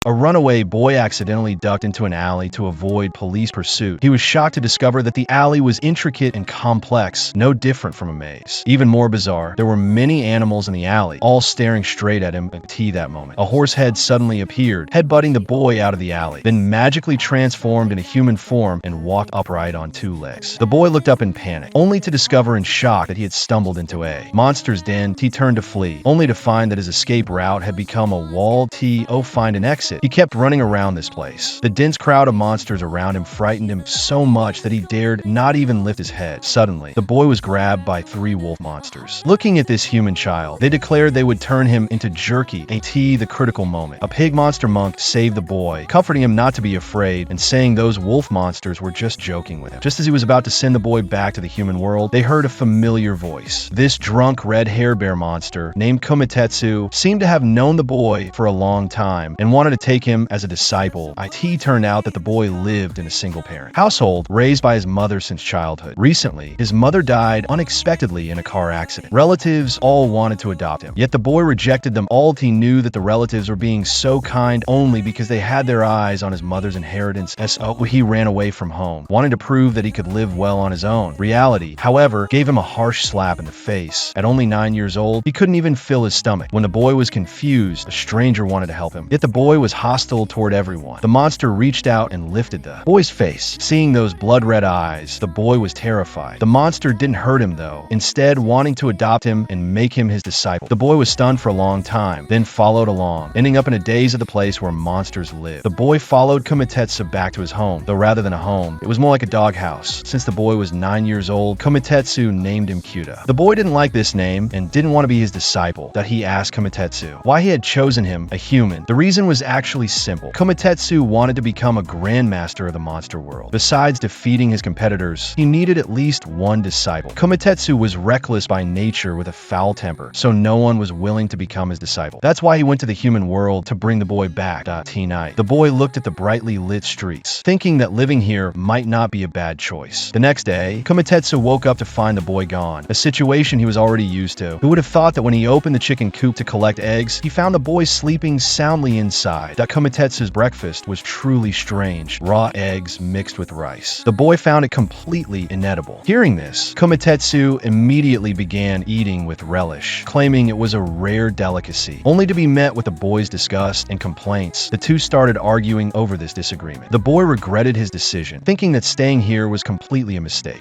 A runaway boy accidentally ducked into an alley to avoid police pursuit. He was shocked to discover that the alley was intricate and complex, no different from a maze. Even more bizarre, there were many animals in the alley, all staring straight at him at that moment. A horse head suddenly appeared, headbutting the boy out of the alley, then magically transformed in a human form and walked upright on two legs. The boy looked up in panic, only to discover in shock that he had stumbled into a monster's den. He turned to flee, only to find that his escape route had become a walled find an exit. He kept running around this place. The dense crowd of monsters around him frightened him so much that he dared not even lift his head. Suddenly, the boy was grabbed by 3 wolf monsters. Looking at this human child, they declared they would turn him into jerky. The critical moment. A pig monster monk saved the boy, comforting him not to be afraid and saying those wolf monsters were just joking with him. Just as he was about to send the boy back to the human world, they heard a familiar voice. This drunk red hair bear monster named Kometetsu seemed to have known the boy for a long time and wanted to take him as a disciple. It turned out that the boy lived in a single-parent household, raised by his mother since childhood. Recently, his mother died unexpectedly in a car accident. Relatives all wanted to adopt him, yet the boy rejected them all. He knew that the relatives were being so kind only because they had their eyes on his mother's inheritance. He ran away from home, wanting to prove that he could live well on his own. Reality, however, gave him a harsh slap in the face. At only 9 years old, he couldn't even fill his stomach. When the boy was confused, a stranger wanted to help him, yet the boy was hostile toward everyone. The monster reached out and lifted the boy's face. Seeing those blood-red eyes, the boy was terrified. The monster didn't hurt him though, instead wanting to adopt him and make him his disciple. The boy was stunned for a long time, then followed along, ending up in a daze at the place where monsters live. The boy followed Kometetsu back to his home, though rather than a home, it was more like a doghouse. Since the boy was 9 years old, Kometetsu named him Kyuta. The boy didn't like this name and didn't want to be his disciple. That he asked Kometetsu why he had chosen him, a human. The reason was actually simple. Kometetsu wanted to become a grandmaster of the monster world. Besides defeating his competitors, he needed at least one disciple. Kometetsu was reckless by nature with a foul temper, so no one was willing to become his disciple. That's why he went to the human world to bring the boy back. Night. The boy looked at the brightly lit streets, thinking that living here might not be a bad choice. The next day, Kometetsu woke up to find the boy gone, a situation he was already used to. Who would have thought that when he opened the chicken coop to collect eggs, he found the boy sleeping soundly inside. That Kometetsu's breakfast was truly strange. Raw eggs mixed with rice. The boy found it completely inedible. Hearing this, Kometetsu immediately began eating with relish, claiming it was a rare delicacy, only to be met with the boy's disgust and complaints. The two started arguing over this disagreement. The boy regretted his decision, thinking that staying here was completely a mistake.